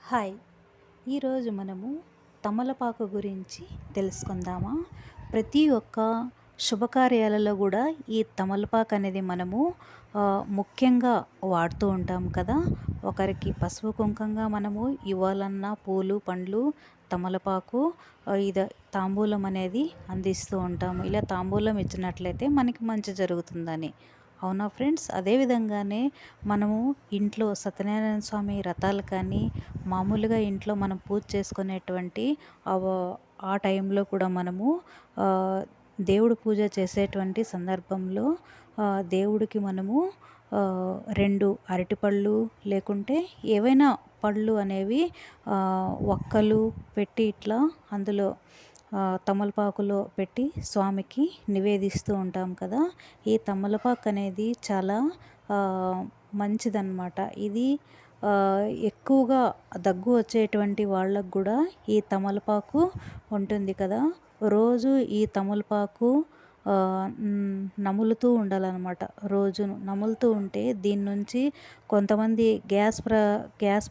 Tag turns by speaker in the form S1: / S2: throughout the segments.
S1: Hi! ఈరోజు మనము తమలపాకు గురించి తెలుసుకుందామా? ప్రతి ఒక్క శుభకార్యాలలో గూడా ఈ తమలపాకు అనేది మనము ముఖ్యంగా వాడుతూ ఉంటాం కదా! ఒకరికి పసుపు, కుంకంగా మనము ఇవ్వాలన్నా పూలు, పండ్లు, తమలపాకు తాంబూలం అనేది అందిస్తూ ఉంటాము. ఇలా తాంబూలం ఇచ్చినట్లయితే మనకి మంచి జరుగుతుందని. అవునా ఫ్రెండ్స్? అదే విధంగానే మనము ఇంట్లో సత్యనారాయణ స్వామి వ్రతాలు కానీ, మామూలుగా ఇంట్లో మనం పూజ చేసుకునేటువంటి అవ ఆ టైంలో కూడా మనము దేవుడు పూజ చేసేటువంటి సందర్భంలో దేవుడికి మనము 2 అరటిపళ్ళు లేకుంటే ఏవైనా పళ్ళు అనేవి వక్కలు పెట్టి ఇట్లా అందులో తమలపాకులో పెట్టి స్వామికి నివేదిస్తూ ఉంటాం కదా! ఈ తమలపాకు అనేది చాలా మంచిదన్నమాట. ఇది ఎక్కువగా దగ్గు వచ్చేటువంటి వాళ్ళకు కూడా ఈ తమలపాకు ఉంటుంది కదా! రోజు ఈ తమలపాకు నములుతూ ఉండాలన్నమాట. రోజును నములుతూ ఉంటే దీని నుంచి కొంతమంది గ్యాస్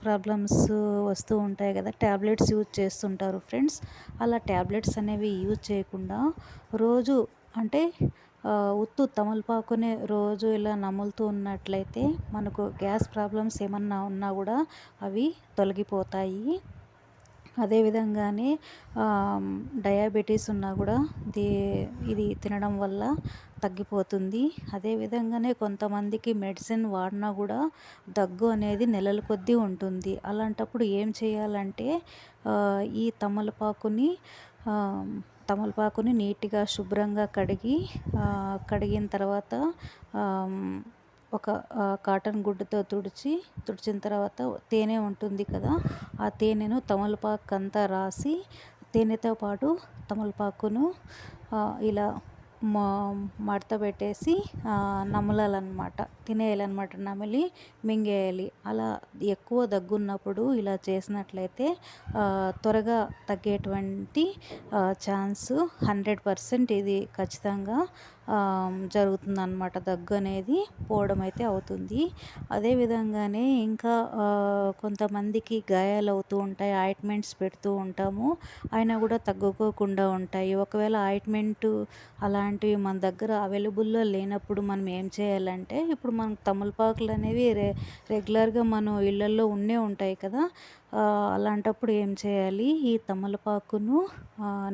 S1: ప్రాబ్లమ్స్ వస్తూ ఉంటాయి కదా! ట్యాబ్లెట్స్ యూజ్ చేస్తుంటారు ఫ్రెండ్స్. అలా ట్యాబ్లెట్స్ అనేవి యూజ్ చేయకుండా రోజు అంటే ఉత్తి తమలపాకునే రోజు ఇలా నములుతూ ఉన్నట్లయితే మనకు గ్యాస్ ప్రాబ్లమ్స్ ఏమన్నా ఉన్నా కూడా అవి తొలగిపోతాయి. అదేవిధంగానే డయాబెటీస్ ఉన్నా కూడా ఇది తినడం వల్ల తగ్గిపోతుంది. అదేవిధంగానే కొంతమందికి మెడిసిన్ వాడినా కూడా దగ్గు అనేది నెలల కొద్దీ ఉంటుంది. అలాంటప్పుడు ఏం చేయాలంటే ఈ తమలపాకుని నీట్‌గా శుభ్రంగా కడిగిన తర్వాత ఒక కాటన్ గుడ్డతో తుడిచిన తర్వాత తేనె ఉంటుంది కదా! ఆ తేనెను తమలపాకంతా రాసి తేనెతో పాటు తమలపాకును ఇలా మ మడత పెట్టేసి నమలాలన్నమాట. తినేయాలన్నమాట. నమిలి మింగేయాలి. అలా ఎక్కువ దగ్గున్నప్పుడు ఇలా చేసినట్లయితే త్వరగా తగ్గేటువంటి ఛాన్సు 100% ఇది ఖచ్చితంగా జరుగుతుందన్నమాట. దగ్గు అనేది పోవడం అయితే అవుతుంది. అదేవిధంగానే ఇంకా కొంతమందికి గాయాలవుతూ ఉంటాయి. ఆయింట్మెంట్స్ పెడుతూ ఉంటాము. అయినా కూడా తగ్గుకోకుండా ఉంటాయి. ఒకవేళ ఆయింట్మెంటు అలాంటివి మన దగ్గర అవైలబుల్‌లో లేనప్పుడు మనం ఏం చేయాలంటే, ఇప్పుడు మనకు తమలపాకులు అనేవి రెగ్యులర్‌గా మనం ఇళ్లల్లో ఉంటాయి కదా! అలాంటప్పుడు ఏం చేయాలి, ఈ తమలపాకును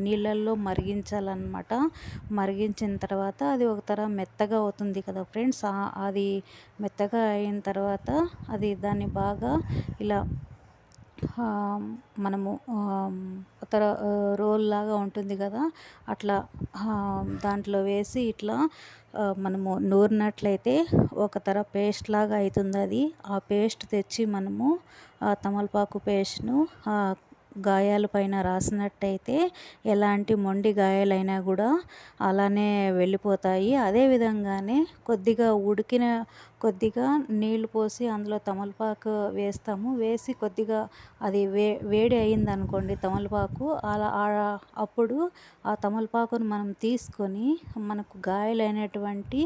S1: నీళ్ళల్లో మరిగించాలన్నమాట. మరిగించిన తర్వాత అది ఒక మెత్తగా అవుతుంది కదా ఫ్రెండ్స్. అది మెత్తగా అయిన తర్వాత దాన్ని బాగా ఇలా మనము రోల్ లాగా ఉంటుంది కదా! అట్లా దాంట్లో వేసి ఇట్లా మనము నూరినట్లయితే పేస్ట్ లాగా అవుతుందది. ఆ పేస్ట్ తెచ్చి మనము తమలపాకు పేస్ట్‌ను గాయాల పైన రాసినట్టయితే ఎలాంటి మొండి గాయాలైనా కూడా అలానే వెళ్ళిపోతాయి. అదేవిధంగానే కొద్దిగా నీళ్లు పోసి అందులో తమలపాకు వేస్తాము. వేసి కొద్దిగా అది వేడి అయిందనుకోండి తమలపాకు, అప్పుడు ఆ తమలపాకును మనం తీసుకొని మనకు గాయాలైనటువంటి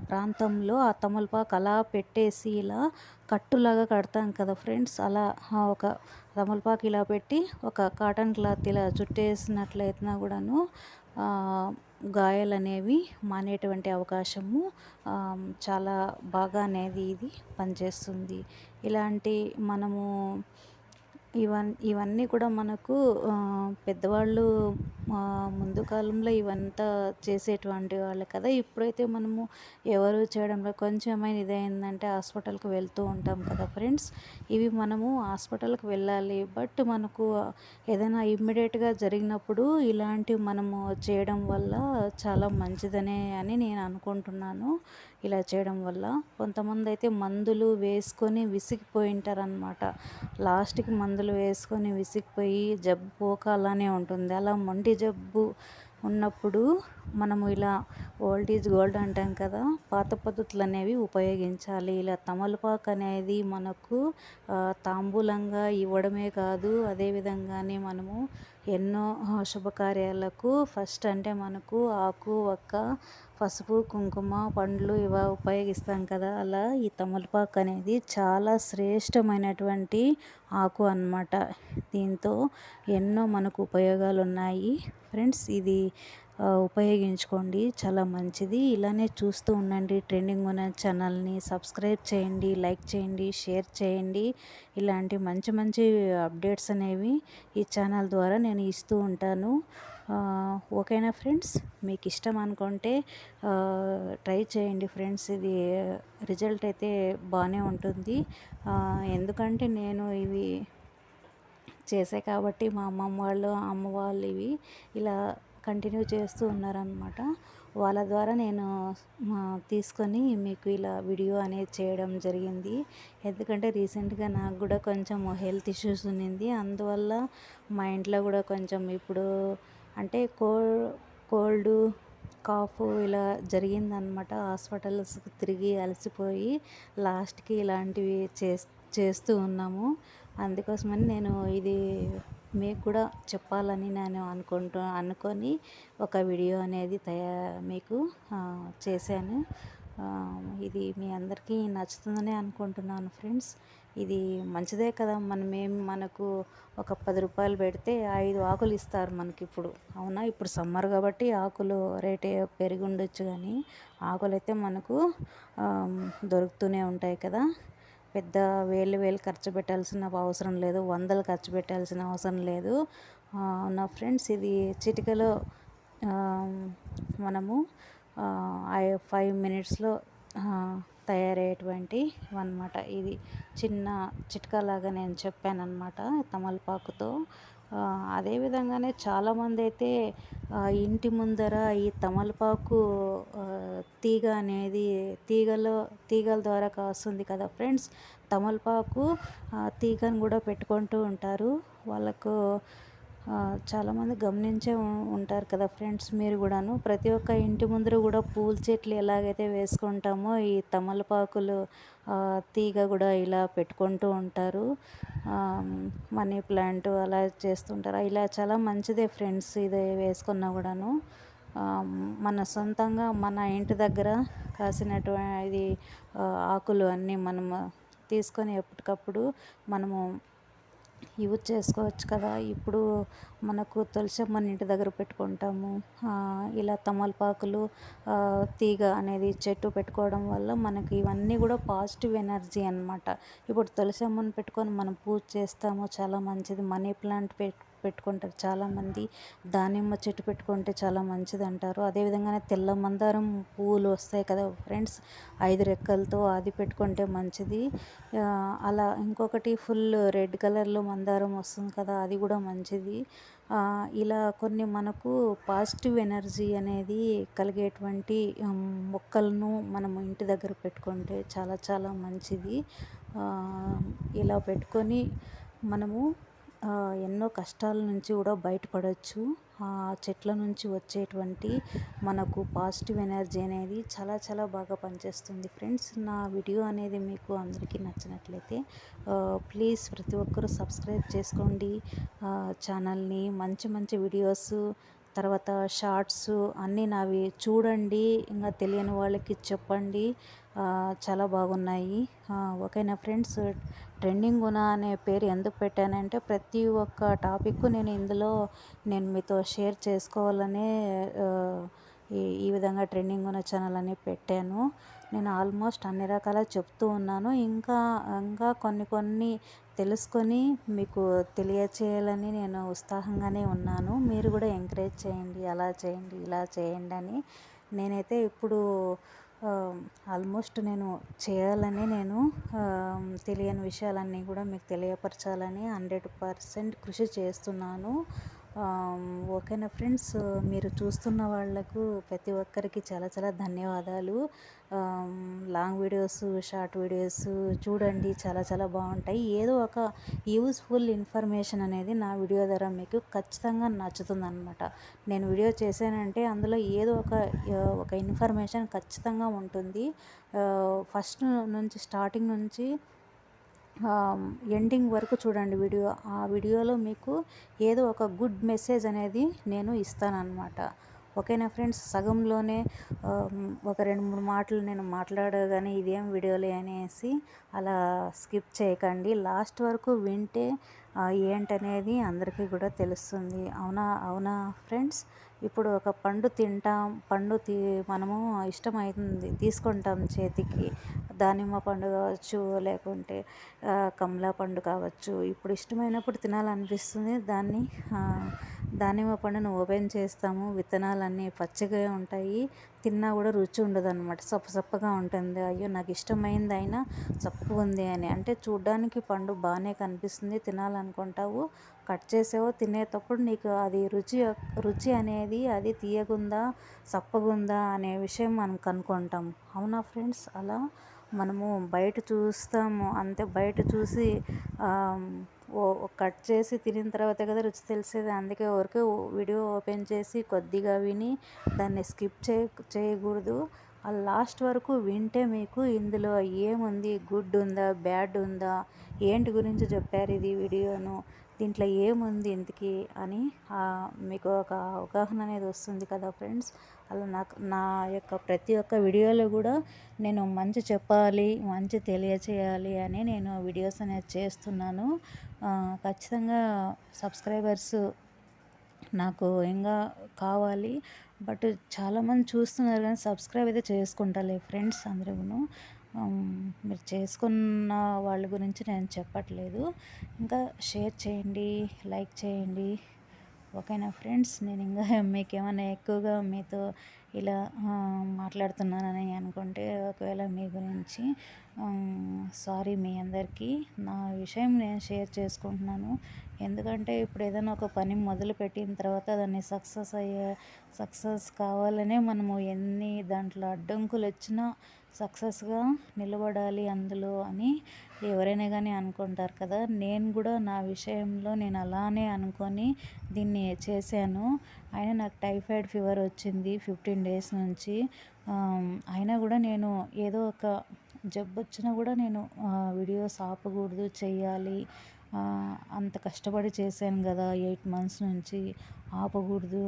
S1: ప్రాంతంలో ఆ తమలపాకు అలా పెట్టేసి ఇలా కట్టులాగా కడతాం కదా ఫ్రెండ్స్. అలా ఒక తమలపాకు ఇలా పెట్టి ఒక కాటన్ క్లాత్ ఇలా చుట్టేసినట్లయితే కూడాను గాయాలనేవి మానేటువంటి అవకాశము చాలా బాగా అనేది ఇది పనిచేస్తుంది. ఇలాంటి మనము ఇవన్నీ కూడా మనకు పెద్దవాళ్ళు ముందు కాలంలో ఇవంతా చేసేటువంటి వాళ్ళు కదా! ఇప్పుడైతే మనము ఎవరు చేయడంలో కొంచెమైనా ఇదయిందంటే హాస్పిటల్‌కి వెళ్తూ ఉంటాం కదా ఫ్రెండ్స్. ఇవి మనము హాస్పిటల్‌కి వెళ్ళాలి. బట్ మనకు ఏదైనా ఇమ్మీడియేట్‌గా జరిగినప్పుడు ఇలాంటివి మనము చేయడం వల్ల చాలా మంచిదనే అని నేను అనుకుంటున్నాను. ఇలా చేయడం వల్ల కొంతమందైతే మందులు వేసుకొని విసిగిపోయింటారనమాట. లాస్ట్‌కి మందులు వేసుకొని విసిగిపోయి జబ్బు పోక అలానే ఉంటుంది. అలా మొండి జబ్బు ఉన్నప్పుడు మనము ఇలా ఓల్డ్ ఈజ్ గోల్డ్ అంటాం కదా, పాత పద్ధతులు అనేవి ఉపయోగించాలి. ఇలా తమలపాకు అనేది మనకు తాంబూలంగా ఇవ్వడమే కాదు, అదేవిధంగానే మనము ఎన్నో శుభకార్యాలకు ఫస్ట్ అంటే మనకు ఆకు, ఒక్క, పసుపు, కుంకుమ, పండ్లు ఇవి ఉపయోగిస్తాం కదా, అలా ఈ తమలపాకు అనేది చాలా శ్రేష్టమైనటువంటి ఆకు అన్నమాట. దీంతో ఎన్నో మనకు ఉపయోగాలు ఉన్నాయి ఫ్రెండ్స్. ఇది ఉపయోగించుకోండి, చాలా మంచిది. ఇలానే చూస్తూ ఉండండి ట్రెండింగ్ ఉన్న ఛానల్ని. సబ్స్క్రైబ్ చేయండి, లైక్ చేయండి, షేర్ చేయండి. ఇలాంటి మంచి మంచి అప్డేట్స్ అనేవి ఈ ఛానల్ ద్వారా నేను ఇస్తూ ఉంటాను. ఓకేనా ఫ్రెండ్స్, మీకు ఇష్టం అనుకుంటే ట్రై చేయండి ఫ్రెండ్స్. ఇది రిజల్ట్ అయితే బాగానే ఉంటుంది. ఎందుకంటే నేను ఇవి చేసే కాబట్టి మా అమ్మమ్మ వాళ్ళు, అమ్మ వాళ్ళు ఇవి ఇలా కంటిన్యూ చేస్తూ ఉన్నారనమాట. వాళ్ళ ద్వారా నేను తీసుకొని మీకు ఇలా వీడియో అనేది చేయడం జరిగింది. ఎందుకంటే రీసెంట్గా నాకు కూడా కొంచెం హెల్త్ ఇష్యూస్ ఉన్నింది. అందువల్ల మా ఇంట్లో కూడా కొంచెం ఇప్పుడు అంటే కోల్డ్, కాఫ్ ఇలా జరిగిందనమాట. హాస్పిటల్స్కి తిరిగి అలసిపోయి లాస్ట్కి ఇలాంటివి చేస్తూ ఉన్నాము. అందుకోసమని నేను ఇది మీకు కూడా చెప్పాలని నేను అనుకొని ఒక వీడియో అనేది మీకు చేశాను. ఇది మీ అందరికీ నచ్చుతుందని అనుకుంటున్నాను ఫ్రెండ్స్. ఇది మంచిదే కదా, మనకు ఒక 10 రూపాయలు పెడితే 5 ఆకులు ఇస్తారు మనకి ఇప్పుడు, అవునా? ఇప్పుడు సమ్మర్ కాబట్టి ఆకులు రేటే పెరిగి ఉండొచ్చు, కానీ ఆకులు అయితే మనకు దొరుకుతూనే ఉంటాయి కదా. పెద్ద వేలు ఖర్చు పెట్టాల్సిన అవసరం లేదు, వందలు ఖర్చు పెట్టాల్సిన అవసరం లేదు. నా ఫ్రెండ్స్, ఇది చిటికలో మనము 5 మినిట్స్లో తయారయ్యేటువంటి అన్నమాట. ఇది చిన్న చిట్కాలాగా నేను చెప్పానన్నమాట తమలపాకుతో. అదేవిధంగానే చాలామంది అయితే ఇంటి ముందర ఈ తమలపాకు తీగ అనేది తీగల ద్వారా కాస్తుంది కదా ఫ్రెండ్స్. తమలపాకు తీగను కూడా పెట్టుకుంటూ ఉంటారు. వాళ్ళకు చాలామంది గమనించే ఉంటారు కదా ఫ్రెండ్స్, మీరు కూడాను. ప్రతి ఒక్క ఇంటి ముందర కూడా పూల చెట్లు ఎలాగైతే వేసుకుంటామో ఈ తమలపాకులు తీగ కూడా ఇలా పెట్టుకుంటూ ఉంటారు. మనీ ప్లాంట్ అలా చేస్తుంటారు. ఇలా చాలా మంచిదే ఫ్రెండ్స్, ఇది వేసుకున్నా కూడాను. మన సొంతంగా మన ఇంటి దగ్గర కాసినటువంటి ఆకులు అన్నీ మనము తీసుకొని ఎప్పటికప్పుడు మనము యూజ్ చేసుకోవచ్చు కదా. ఇప్పుడు మనకు తులసమ్మని ఇంటి దగ్గర పెట్టుకుంటాము. ఇలా తమలపాకులు తీగ అనేది చెట్టు పెట్టుకోవడం వల్ల మనకి ఇవన్నీ కూడా పాజిటివ్ ఎనర్జీ అన్నమాట. ఇప్పుడు తులసమ్మని పెట్టుకొని మనం పూజ చేస్తాము, చాలా మంచిది. మనీ ప్లాంట్ పెట్టుకుంటారు చాలామంది. దానిమ్మ చెట్టు పెట్టుకుంటే చాలా మంచిది అంటారు. అదేవిధంగానే తెల్ల మందారం పువ్వులు వస్తాయి కదా ఫ్రెండ్స్, 5 రెక్కలతో, అది పెట్టుకుంటే మంచిది. అలా ఇంకొకటి ఫుల్ రెడ్ కలర్లో మందారం వస్తుంది కదా, అది కూడా మంచిది. ఇలా కొన్ని మనకు పాజిటివ్ ఎనర్జీ అనేది కలిగేటువంటి మొక్కలను మనము ఇంటి దగ్గర పెట్టుకుంటే చాలా చాలా మంచిది. ఇలా పెట్టుకొని మనము ఎన్నో కష్టాల నుంచి కూడా బయటపడవచ్చు. ఆ చెట్ల నుంచి వచ్చేటువంటి మనకు పాజిటివ్ ఎనర్జీ అనేది చాలా చాలా బాగా పనిచేస్తుంది ఫ్రెండ్స్. నా వీడియో అనేది మీకు అందరికీ నచ్చినట్లయితే ప్లీజ్ ప్రతి ఒక్కరూ సబ్స్క్రైబ్ చేసుకోండి ఛానల్ని. మంచి మంచి వీడియోస్, తర్వాత షార్ట్స్ అన్నీ నావి చూడండి, ఇంకా తెలియని వాళ్ళకి చెప్పండి. చాలా బాగున్నాయి. ఓకేనా ఫ్రెండ్స్. ట్రెండింగ్ గుణ అనే పేరు ఎందుకు పెట్టానంటే ప్రతి ఒక్క టాపిక్ నేను మీతో షేర్ చేసుకోవాలనే ఈ విధంగా ట్రెండింగ్ ఉన్న ఛానల్ అని పెట్టాను. నేను ఆల్మోస్ట్ అన్ని రకాల చెప్తూ ఉన్నాను. ఇంకా ఇంకా కొన్ని తెలుసుకొని మీకు తెలియచేయాలని నేను ఉత్సాహంగానే ఉన్నాను. మీరు కూడా ఎంకరేజ్ చేయండి, అలా చేయండి, ఇలా చేయండి అని. నేనైతే ఇప్పుడు ఆల్మోస్ట్ నేను చేయాలని, నేను తెలియని విషయాలన్నీ కూడా మీకు తెలియపరచాలని 100% కృషి చేస్తున్నాను. ఓకేనా ఫ్రెండ్స్, మీరు చూస్తున్న వాళ్ళకు ప్రతి ఒక్కరికి చాలా చాలా ధన్యవాదాలు. లాంగ్ వీడియోస్, షార్ట్ వీడియోస్ చూడండి, చాలా చాలా బాగుంటాయి. ఏదో ఒక యూస్ఫుల్ ఇన్ఫర్మేషన్ అనేది నా వీడియో ద్వారా మీకు ఖచ్చితంగా నచ్చుతుందన్నమాట. నేను వీడియో చేశానంటే అందులో ఏదో ఒక ఇన్ఫర్మేషన్ ఖచ్చితంగా ఉంటుంది. ఫస్ట్ నుంచి, స్టార్టింగ్ నుంచి ఎండింగ్ వరకు చూడండి వీడియో. ఆ వీడియోలో మీకు ఏదో ఒక గుడ్ మెసేజ్ అనేది నేను ఇస్తానన్నమాట. ఓకేనా ఫ్రెండ్స్, సగంలోనే ఒక 2-3 మాటలు నేను మాట్లాడగానే ఇదేం వీడియోలే అనేసి అలా స్కిప్ చేయకండి. లాస్ట్ వరకు వింటే ఏంటనేది అందరికీ కూడా తెలుస్తుంది. అవునా అవునా ఫ్రెండ్స్. ఇప్పుడు ఒక పండు తింటాం, మనము ఇష్టమైంది తీసుకుంటాం చేతికి. దానిమ్మ పండు కావచ్చు, లేకుంటే కమలా పండు కావచ్చు. ఇప్పుడు ఇష్టమైనప్పుడు తినాలనిపిస్తుంది. దానిమ్మ పండును ఓపెన్ చేస్తాము. విత్తనాలన్నీ పచ్చగా ఉంటాయి. తిన్నా కూడా రుచి ఉండదన్నమాట, సప్పగా ఉంటుంది. అయ్యో నాకు ఇష్టమైంది అయినా సప్పుగా ఉంది అని అంటే, చూడ్డానికి పండు బాగానే కనిపిస్తుంది, తినాలనుకుంటావు. కట్ చేసేవో తినేటప్పుడు నీకు అది రుచి అనేది అది తీయగుందా సప్పగుందా అనే విషయం మనం కనుక్కుంటాం. అవునా ఫ్రెండ్స్, అలా మనము బయట చూస్తాము అంతే. బయట చూసి కట్ చేసి తినిన తర్వాతే కదా రుచి తెలిసేది. అందుకే ఊరికే వీడియో ఓపెన్ చేసి కొద్దిగా విని దాన్ని స్కిప్ చేయకూడదు. ఆ లాస్ట్ వరకు వింటే మీకు ఇందులో ఏముంది, గుడ్ ఉందా, బ్యాడ్ ఉందా, ఏంటి గురించి చెప్పారు ఇది వీడియోను, దీంట్లో ఏముంది ఇంతకీ అని మీకు ఒక అవగాహన అనేది వస్తుంది కదా ఫ్రెండ్స్. అలా నా యొక్క ప్రతి ఒక్క వీడియోలో కూడా నేను మంచి చెప్పాలి, మంచి తెలియచేయాలి అని నేను వీడియోస్ అనేది చేస్తున్నాను. ఖచ్చితంగా సబ్స్క్రైబర్స్ నాకు ఇంకా కావాలి. బట్ చాలామంది చూస్తున్నారు కానీ సబ్స్క్రైబ్ అయితే చేసుకుంటారులే ఫ్రెండ్స్ అందరూను. మీరు చేసుకున్న వాళ్ళ గురించి నేను చెప్పట్లేదు. ఇంకా షేర్ చేయండి, లైక్ చేయండి. ఓకేనా ఫ్రెండ్స్, నేను ఇంకా మీకేమైనా ఎక్కువగా మీతో ఇలా మాట్లాడుతున్నానని అనుకుంటే, ఒకవేళ మీ గురించి సారీ మీ అందరికీ. నా విషయం నేను షేర్ చేసుకుంటున్నాను. ఎందుకంటే ఇప్పుడు ఏదైనా ఒక పని మొదలుపెట్టిన తర్వాత దాన్ని సక్సెస్ కావాలనే మనము ఎన్ని దాంట్లో అడ్డంకులు వచ్చినా సక్సెస్గా నిలబడాలి అందులో అని ఎవరైనా కానీ అనుకుంటారు కదా. నేను కూడా నా విషయంలో నేను అలానే అనుకొని దీన్ని చేశాను. అయినా నాకు టైఫాయిడ్ ఫీవర్ వచ్చింది 15 డేస్ నుంచి. అయినా కూడా నేను ఏదో ఒక జబ్బు వచ్చినా కూడా నేను వీడియోస్ ఆపకూడదు, చెయ్యాలి. అంత కష్టపడి చేశాను కదా 8 మంత్స్ నుంచి, ఆపకూడదు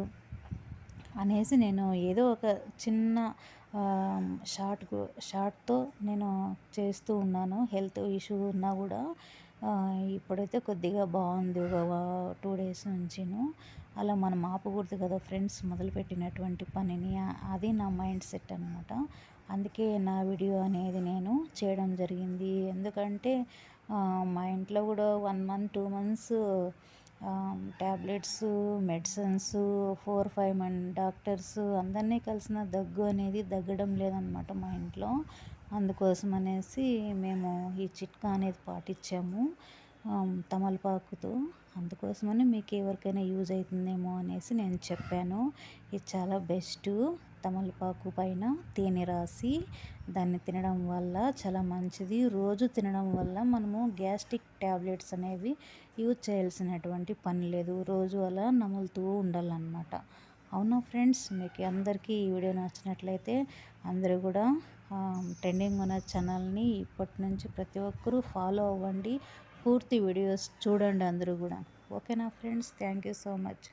S1: అనేసి నేను ఏదో ఒక చిన్న షార్ట్తో నేను చేస్తూ ఉన్నాను. హెల్త్ ఇష్యూ ఉన్నా కూడా ఇప్పుడైతే కొద్దిగా బాగుంది ఒక 2 డేస్ నుంచిను. అలా మనం ఆపకూడదు కదా ఫ్రెండ్స్, మొదలుపెట్టినటువంటి పనిని. అది నా మైండ్ సెట్ అనమాట. అందుకే నా వీడియో అనేది నేను చేయడం జరిగింది. ఎందుకంటే మా ఇంట్లో కూడా 1 మంత్ 2 మంత్స్ ట్యాబ్లెట్స్, మెడిసిన్స్, 4-5 మంది డాక్టర్స్ అందరినీ కలిసిన దగ్గు అనేది దగ్గడం లేదనమాట మా ఇంట్లో. అందుకోసం అనేసి మేము ఈ చిట్కా అనేది పాటించాము తమలపాకుతో. అందుకోసమని మీకు ఎవరికైనా యూజ్ అవుతుందేమో అనేసి నేను చెప్పాను. ఇది చాలా బెస్ట్. తమలపాకు పైన తేనె రాసి దాన్ని తినడం వల్ల చాలా మంచిది. రోజు తినడం వల్ల మనము గ్యాస్ట్రిక్ ట్యాబ్లెట్స్ అనేవి యూజ్ చేయాల్సినటువంటి పని లేదు. రోజు అలా నములుతూ ఉండాలన్నమాట. అవునా ఫ్రెండ్స్, మీకు అందరికీ ఈ వీడియో నచ్చినట్లయితే అందరూ కూడా ట్రెండింగ్ ఉన్న ఛానల్ని ఇప్పటి నుంచి ప్రతి ఒక్కరూ ఫాలో అవ్వండి. పూర్తి వీడియోస్ చూడండి అందరూ కూడా. ఓకేనా friends, thank you so much.